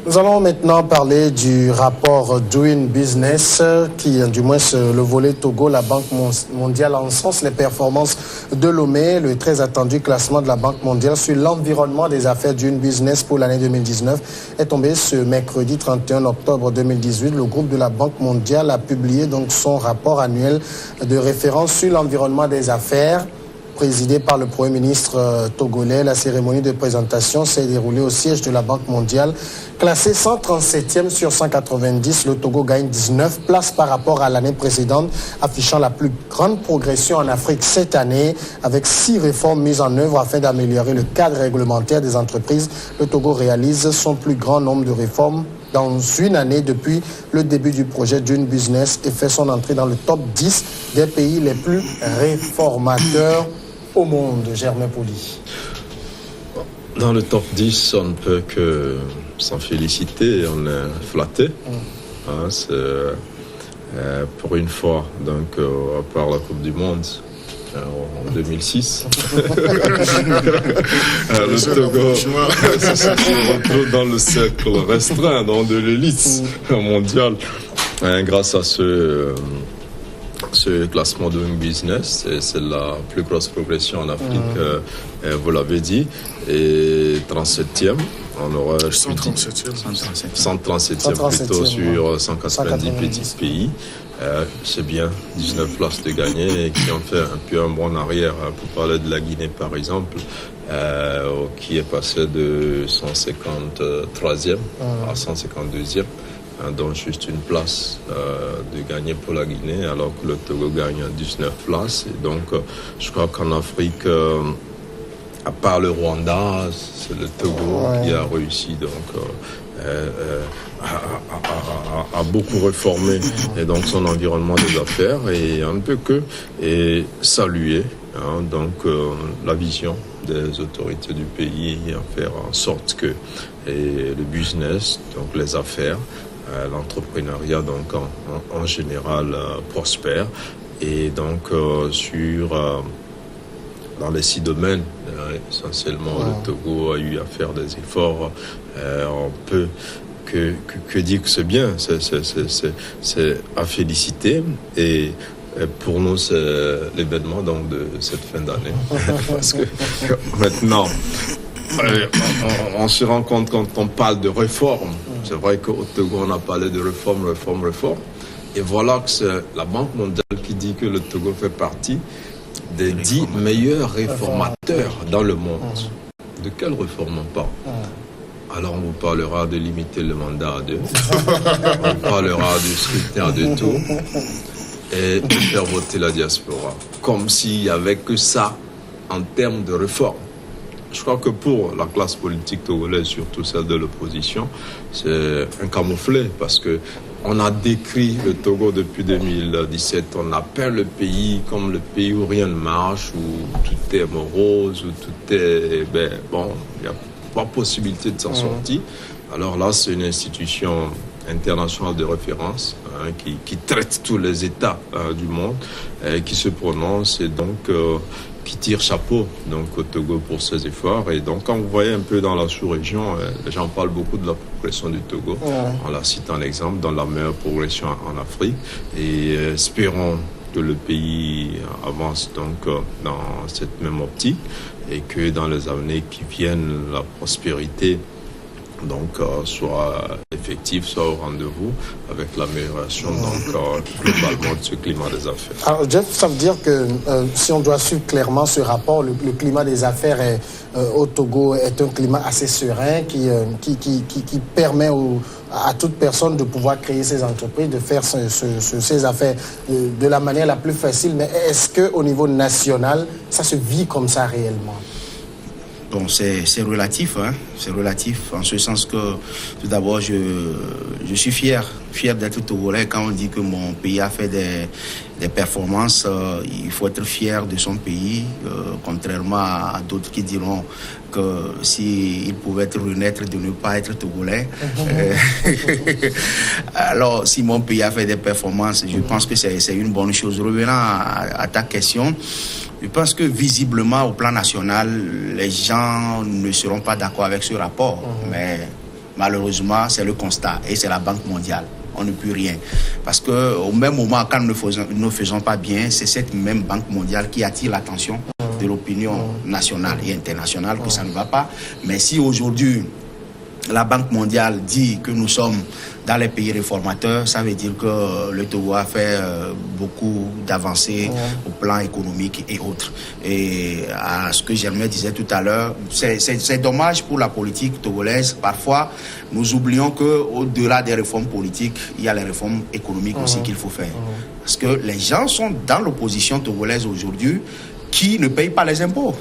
Nous allons maintenant parler du rapport Doing Business qui, du moins le volet Togo, la Banque mondiale encense les performances de Lomé, le très attendu classement de la Banque mondiale sur l'environnement des affaires Doing Business pour l'année 2019 est tombé ce mercredi 31 octobre 2018. Le groupe de la Banque mondiale a publié donc son rapport annuel de référence sur l'environnement des affaires. Présidé par le Premier ministre togolais, la cérémonie de présentation s'est déroulée au siège de la Banque mondiale. Classé 137e sur 190, le Togo gagne 19 places par rapport à l'année précédente, affichant la plus grande progression en Afrique cette année, avec 6 réformes mises en œuvre afin d'améliorer le cadre réglementaire des entreprises. Le Togo réalise son plus grand nombre de réformes dans une année depuis le début du projet Doing Business et fait son entrée dans le top 10 des pays les plus réformateurs au monde. Germain Poli. Dans le top 10, on ne peut que s'en féliciter, on est flatté. C'est pour une fois, donc à part la Coupe du Monde en 2006, le Togo se retrouve dans le cercle restreint, dans de l'élite mondiale, grâce à ce classement Doing Business. C'est la plus grosse progression en Afrique, vous l'avez dit, et 37e. On aura 137e plutôt sur 190 petits pays. C'est bien, 19 places de gagner et qui ont fait un peu un bond en arrière. Pour parler de la Guinée par exemple, qui est passé de 153e à 152e. Donc juste une place de gagner pour la Guinée, alors que le Togo gagne 19 places. Et donc je crois qu'en Afrique, à part le Rwanda, c'est le Togo qui a réussi à beaucoup réformer et donc son environnement des affaires, et on ne peut que saluer la vision des autorités du pays à faire en sorte que le business, donc les affaires, l'entrepreneuriat donc en général prospère, et donc dans les 6 domaines essentiellement le Togo a eu à faire des efforts. On peut que dire que c'est bien, c'est à féliciter, et pour nous c'est l'événement donc de cette fin d'année parce que maintenant on se rend compte quand on parle de réforme. C'est vrai qu'au Togo, on a parlé de réforme. Et voilà que c'est la Banque mondiale qui dit que le Togo fait partie des 10 meilleurs réformateurs dans le monde. De quelle réforme on parle? Alors on vous parlera de limiter le mandat à 2. On parlera du scrutin de tour et de faire voter la diaspora. Comme s'il n'y avait que ça en termes de réforme. Je crois que pour la classe politique togolaise, surtout celle de l'opposition, c'est un camouflet, parce que on a décrit le Togo depuis 2017. On appelle le pays comme le pays où rien ne marche, où tout est morose, où tout est... il n'y a pas possibilité de s'en sortir. Alors là, c'est une institution internationale de référence qui traite tous les États du monde, qui se prononce, et donc... qui tire chapeau donc au Togo pour ses efforts. Et donc quand vous voyez un peu dans la sous-région, les gens parlent beaucoup de la progression du Togo. On la cite en exemple dans la meilleure progression en Afrique, et espérons que le pays avance donc dans cette même optique, et que dans les années qui viennent, la prospérité donc soit effective, soit au rendez-vous, avec l'amélioration globalement de ce climat des affaires. Alors Jeff, ça veut dire que si on doit suivre clairement ce rapport, le climat des affaires au Togo est un climat assez serein qui permet à toute personne de pouvoir créer ses entreprises, de faire ses affaires de la manière la plus facile. Mais est-ce qu'au niveau national, ça se vit comme ça réellement? Bon, c'est relatif, c'est relatif en ce sens que tout d'abord je suis fier d'être togolais. Quand on dit que mon pays a fait des performances, il faut être fier de son pays, contrairement à d'autres qui diront que s'il pouvait renaître de ne pas être togolais. Alors, si mon pays a fait des performances, je pense que c'est une bonne chose. Revenant à ta question, je pense que visiblement, au plan national, les gens ne seront pas d'accord avec ce rapport. Mais Malheureusement, c'est le constat et c'est la Banque mondiale. On ne peut rien. Parce qu'au même moment, quand nous ne faisons pas bien, c'est cette même Banque mondiale qui attire l'attention de l'opinion nationale et internationale que ça ne va pas. Mais si aujourd'hui, la Banque mondiale dit que nous sommes dans les pays réformateurs, ça veut dire que le Togo a fait beaucoup d'avancées au plan économique et autres. Et à ce que Germain disait tout à l'heure, c'est dommage pour la politique togolaise. Parfois, nous oublions qu'au-delà des réformes politiques, il y a les réformes économiques aussi qu'il faut faire. Parce que les gens sont dans l'opposition togolaise aujourd'hui qui ne payent pas les impôts.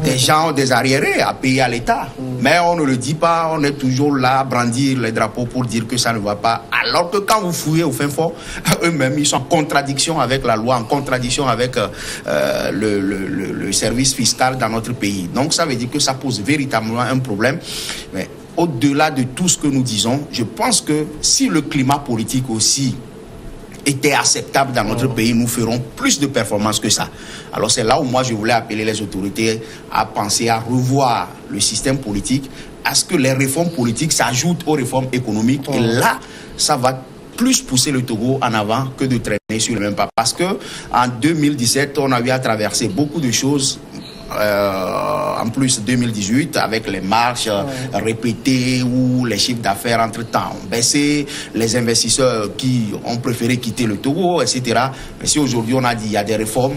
Des gens ont des arriérés à payer à l'État. Mais on ne le dit pas, on est toujours là à brandir les drapeaux pour dire que ça ne va pas. Alors que quand vous fouillez au fin fond, eux-mêmes, ils sont en contradiction avec la loi, en contradiction avec le service fiscal dans notre pays. Donc ça veut dire que ça pose véritablement un problème. Mais au-delà de tout ce que nous disons, je pense que si le climat politique aussi était acceptable dans notre pays, nous ferons plus de performances que ça. Alors c'est là où moi je voulais appeler les autorités à penser à revoir le système politique, à ce que les réformes politiques s'ajoutent aux réformes économiques. Et là, ça va plus pousser le Togo en avant que de traîner sur le même pas. Parce que en 2017, on a eu à traverser beaucoup de choses. En plus 2018 avec les marches répétées où les chiffres d'affaires entre-temps ont baissé, les investisseurs qui ont préféré quitter le Togo, etc. Mais si aujourd'hui on a dit il y a des réformes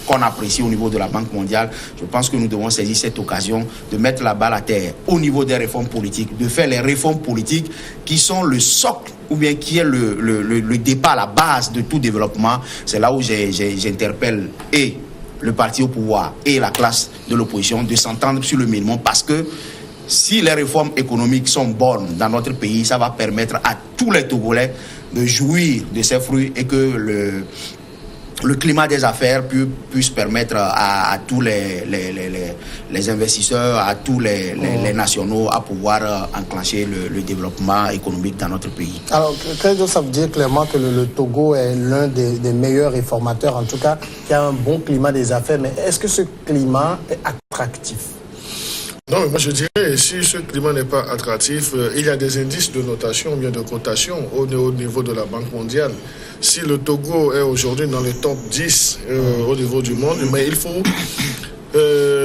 qu'on apprécie au niveau de la Banque mondiale, je pense que nous devons saisir cette occasion de mettre la balle à terre au niveau des réformes politiques, de faire les réformes politiques qui sont le socle ou bien qui est le départ, la base de tout développement. C'est là où j'interpelle et le parti au pouvoir et la classe de l'opposition de s'entendre sur le minimum, parce que si les réformes économiques sont bonnes dans notre pays, ça va permettre à tous les Togolais de jouir de ces fruits et que le climat des affaires puisse permettre à tous les investisseurs, à tous les nationaux à pouvoir enclencher le développement économique dans notre pays. Alors, ça veut dire clairement que le Togo est l'un des meilleurs réformateurs, en tout cas, qui a un bon climat des affaires. Mais est-ce que ce climat est attractif? Non, mais moi je dirais, si ce climat n'est pas attractif, il y a des indices de notation, bien de cotation au niveau de la Banque mondiale. Si le Togo est aujourd'hui dans le top 10 au niveau du monde, mais il faut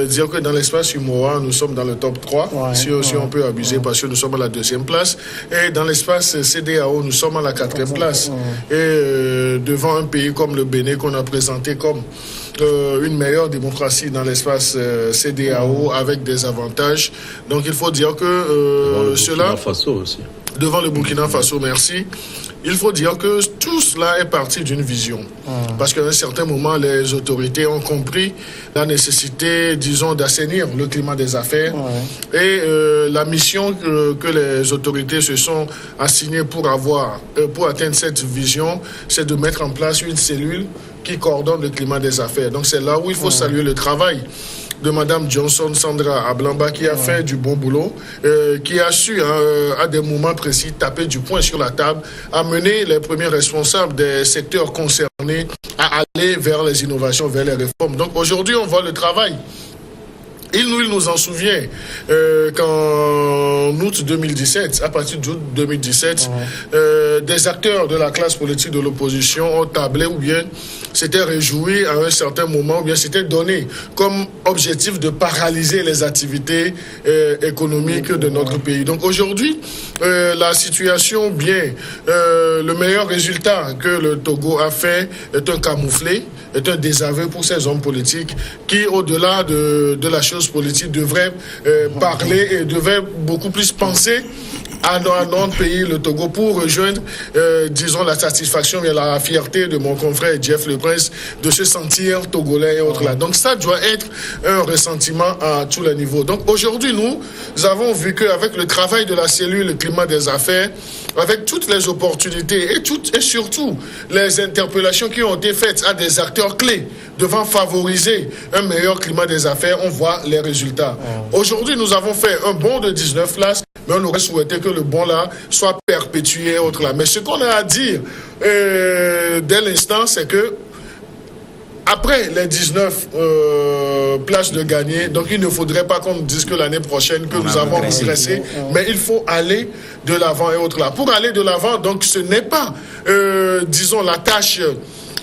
dire que dans l'espace UMOA, nous sommes dans le top 3, si on peut abuser, parce que nous sommes à la 2e place. Et dans l'espace CEDEAO, nous sommes à la 4e place. Et devant un pays comme le Bénin, qu'on a présenté comme une meilleure démocratie dans l'espace CEDEAO avec des avantages. Donc il faut dire que cela... Devant le Burkina Faso, merci. Il faut dire que tout cela est parti d'une vision. Parce qu'à un certain moment, les autorités ont compris la nécessité, disons, d'assainir le climat des affaires. Et la mission que les autorités se sont assignées pour atteindre cette vision, c'est de mettre en place une cellule qui coordonne le climat des affaires. Donc c'est là où il faut saluer le travail de Madame Johnson Sandra Ablamba, qui a fait du bon boulot, qui a su à des moments précis taper du poing sur la table, amener les premiers responsables des secteurs concernés à aller vers les innovations, vers les réformes. Donc aujourd'hui, on voit le travail. Il nous en souvient qu'en août 2017, à partir d'août 2017, des acteurs de la classe politique de l'opposition ont tablé ou bien s'étaient réjouis à un certain moment, ou bien s'étaient donné comme objectif de paralyser les activités économiques de notre pays. Donc aujourd'hui, la situation, bien, le meilleur résultat que le Togo a fait est un camouflet, est un désaveu pour ces hommes politiques qui, au-delà de la chose politique, devraient parler et devraient beaucoup plus penser à notre pays, le Togo, pour rejoindre, disons, la satisfaction et la fierté de mon confrère Jeff Le Prince de se sentir togolais et autres là. Donc ça doit être un ressentiment à tous les niveaux. Donc aujourd'hui, nous avons vu qu'avec le travail de la cellule, le climat des affaires, avec toutes les opportunités et surtout les interpellations qui ont été faites à des acteurs clés devant favoriser un meilleur climat des affaires, on voit les résultats. Aujourd'hui, nous avons fait un bond de 19 places, mais on aurait souhaité que le bond là soit perpétué autre là. Mais ce qu'on a à dire dès l'instant, c'est que après les 19 places de gagner, donc il ne faudrait pas qu'on nous dise que l'année prochaine que nous avons progressé, mais il faut aller de l'avant et autres là. Pour aller de l'avant, donc ce n'est pas, disons, la tâche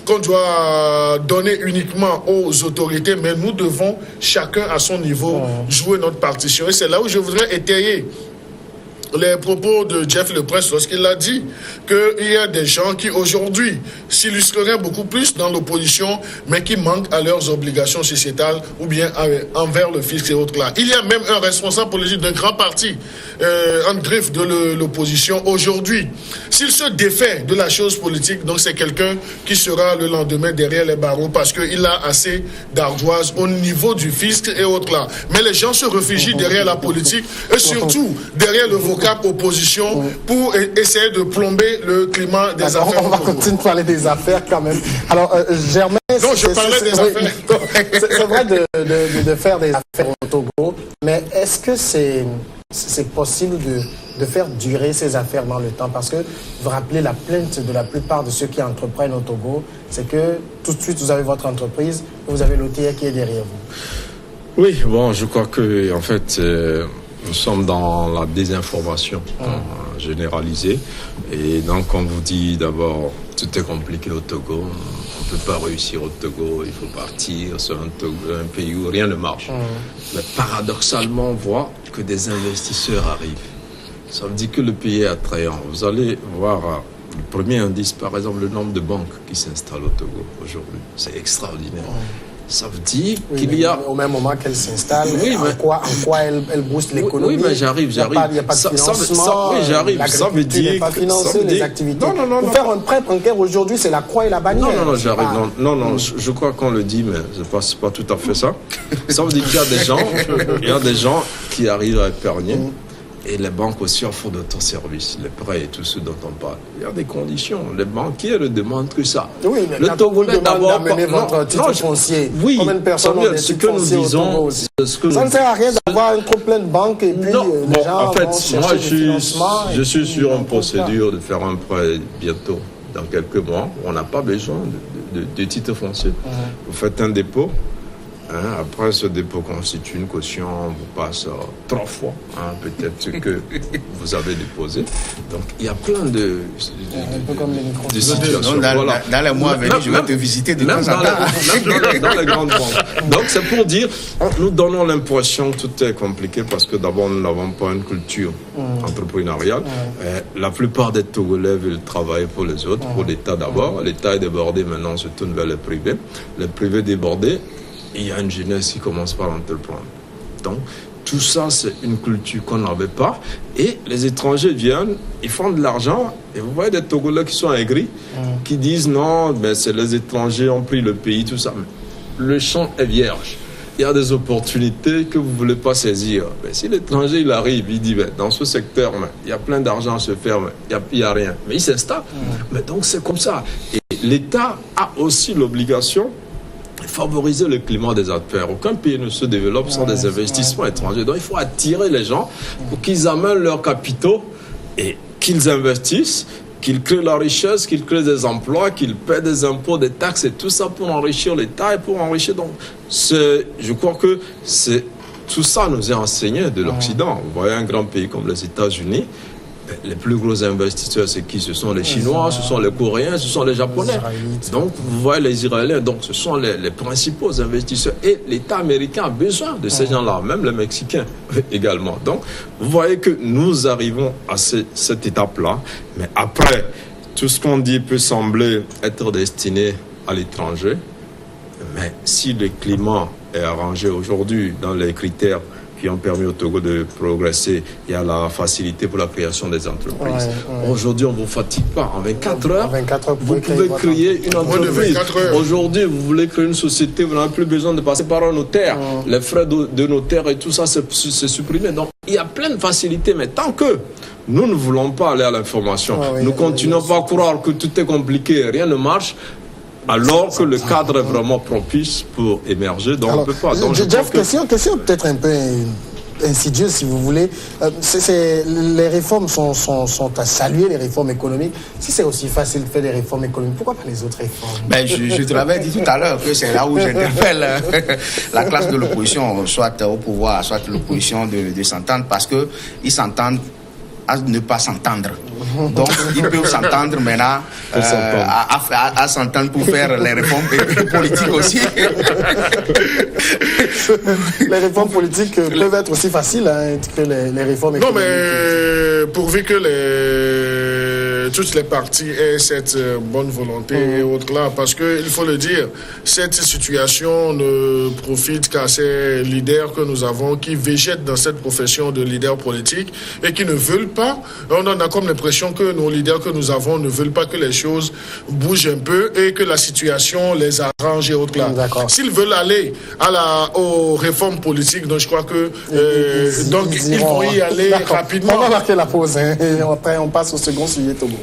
qu'on doit donner uniquement aux autorités, mais nous devons, chacun à son niveau, jouer notre partition. Et c'est là où je voudrais étayer les propos de Jeff Le Prince lorsqu'il a dit qu'il y a des gens qui aujourd'hui s'illustreraient beaucoup plus dans l'opposition, mais qui manquent à leurs obligations sociétales ou bien envers le fisc et autres là. Il y a même un responsable politique d'un grand parti en griffe de l'opposition aujourd'hui. S'il se défait de la chose politique, donc c'est quelqu'un qui sera le lendemain derrière les barreaux parce qu'il a assez d'ardoise au niveau du fisc et autres là. Mais les gens se réfugient derrière la politique et surtout derrière le vocable opposition pour essayer de plomber le climat des affaires. On va continuer de parler des affaires quand même. Alors, Germain... Non, je parlais des affaires. C'est vrai de faire des affaires au Togo, mais est-ce que c'est possible de faire durer ces affaires dans le temps? Parce que vous rappelez la plainte de la plupart de ceux qui entreprennent au Togo, c'est que tout de suite vous avez votre entreprise, vous avez l'OTR qui est derrière vous. Oui, bon, je crois que en fait... nous sommes dans la désinformation généralisée. Et donc, on vous dit d'abord, tout est compliqué au Togo. On ne peut pas réussir au Togo. Il faut partir sur un pays où rien ne marche. Mais paradoxalement, on voit que des investisseurs arrivent. Ça veut dire que le pays est attrayant. Vous allez voir le premier indice, par exemple, le nombre de banques qui s'installent au Togo aujourd'hui. C'est extraordinaire. Ça veut dire qu'il y a... Au même moment qu'elle s'installe, en quoi elle booste l'économie. Oui, mais j'arrive. Il n'y a pas de financement. Oui, j'arrive. Ça veut dire... n'est pas financé, les activités. Non. Pour faire un prêt bancaire aujourd'hui, c'est la croix et la bannière. Non, j'arrive. Non, je crois qu'on le dit, mais c'est pas tout à fait ça. Ça veut dire qu'il y a des gens qui arrivent à épargner. Et les banques aussi offrent d'autoservices, les prêts et tout ce dont on parle. Il y a des conditions. Les banquiers ne demandent que ça. Oui, mais le Togolais d'abord d'amener votre titre foncier. Oui, combien de personnes ont des titres fonciers au Togo aussi? Ça ne sert à rien d'avoir un trop plein de banques et puis les gens vont chercher des financements. Je suis sur une procédure de faire un prêt bientôt, dans quelques mois. On n'a pas besoin de titre foncier. Vous faites un dépôt. Après, ce dépôt constitue une caution, on vous passe 3 fois, peut-être ce que vous avez déposé. Donc, il y a plein de situations. Dans les mois à venir, je vais te visiter de temps en temps. Dans les grandes banques. Donc, c'est pour dire, nous donnons l'impression que tout est compliqué parce que d'abord, nous n'avons pas une culture entrepreneuriale. La plupart des Togolais veulent travailler pour les autres, pour l'État d'abord. L'État est débordé, maintenant on se tourne vers les privés. Les privés débordés, il y a une jeunesse qui commence par entreprendre. Donc, tout ça, c'est une culture qu'on n'avait pas. Et les étrangers viennent, ils font de l'argent. Et vous voyez des Togolais qui sont aigris, qui disent non, mais c'est les étrangers ont pris le pays, tout ça. Mais le champ est vierge. Il y a des opportunités que vous ne voulez pas saisir. Mais si l'étranger, il arrive, il dit, ben, dans ce secteur, il y a plein d'argent à se faire, mais il n'y a rien. Mais il s'installe. Mais donc, c'est comme ça. Et l'État a aussi l'obligation favoriser le climat des affaires. Aucun pays ne se développe sans des investissements étrangers. Donc, il faut attirer les gens pour qu'ils amènent leurs capitaux et qu'ils investissent, qu'ils créent la richesse, qu'ils créent des emplois, qu'ils paient des impôts, des taxes et tout ça pour enrichir l'État et pour enrichir. Donc, je crois que tout ça nous est enseigné de l'Occident. Vous voyez un grand pays comme les États-Unis, les plus gros investisseurs, c'est qui? Ce sont les Chinois, ce sont les Coréens, ce sont les Japonais. Donc, vous voyez les Israéliens. Donc, ce sont les principaux investisseurs. Et l'État américain a besoin de ces gens-là, même les Mexicains également. Donc, vous voyez que nous arrivons à cette étape-là. Mais après, tout ce qu'on dit peut sembler être destiné à l'étranger. Mais si le climat est arrangé aujourd'hui dans les critères qui ont permis au Togo de progresser, il y a la facilité pour la création des entreprises. Aujourd'hui, on ne vous fatigue pas. En 24 heures, vous pouvez créer une entreprise. Aujourd'hui, vous voulez créer une société, vous n'avez plus besoin de passer par un notaire. Les frais de notaire et tout ça, c'est supprimé. Donc, il y a plein de facilités. Mais tant que nous ne voulons pas aller à l'information, nous continuons pas à croire que tout est compliqué, rien ne marche, alors que le cadre est vraiment propice pour émerger, donc alors, on ne peut pas. Donc Jeff, question peut-être un peu insidieuse, si vous voulez. Les réformes sont à saluer, les réformes économiques. Si c'est aussi facile de faire des réformes économiques, pourquoi pas les autres réformes? Je te l'avais dit tout à l'heure que c'est là où j'interpelle la classe de l'opposition, soit au pouvoir, soit l'opposition de s'entendre, parce qu'ils s'entendent à ne pas s'entendre. Donc, ils peuvent s'entendre maintenant à s'entendre pour faire les réformes politiques aussi. Les réformes politiques peuvent être aussi faciles que les réformes économiques. Non, mais pourvu que toutes les parties aient cette bonne volonté et autres là, parce qu'il faut le dire, cette situation ne profite qu'à ces leaders que nous avons qui végètent dans cette profession de leader politique et qui ne veulent pas. On en a comme l'impression que nos leaders que nous avons ne veulent pas que les choses bougent un peu et que la situation les arrange et autres là. S'ils veulent aller aux réformes politiques, donc je crois que il faut y aller rapidement. On va marquer la pause et on passe au second sujet, Togo.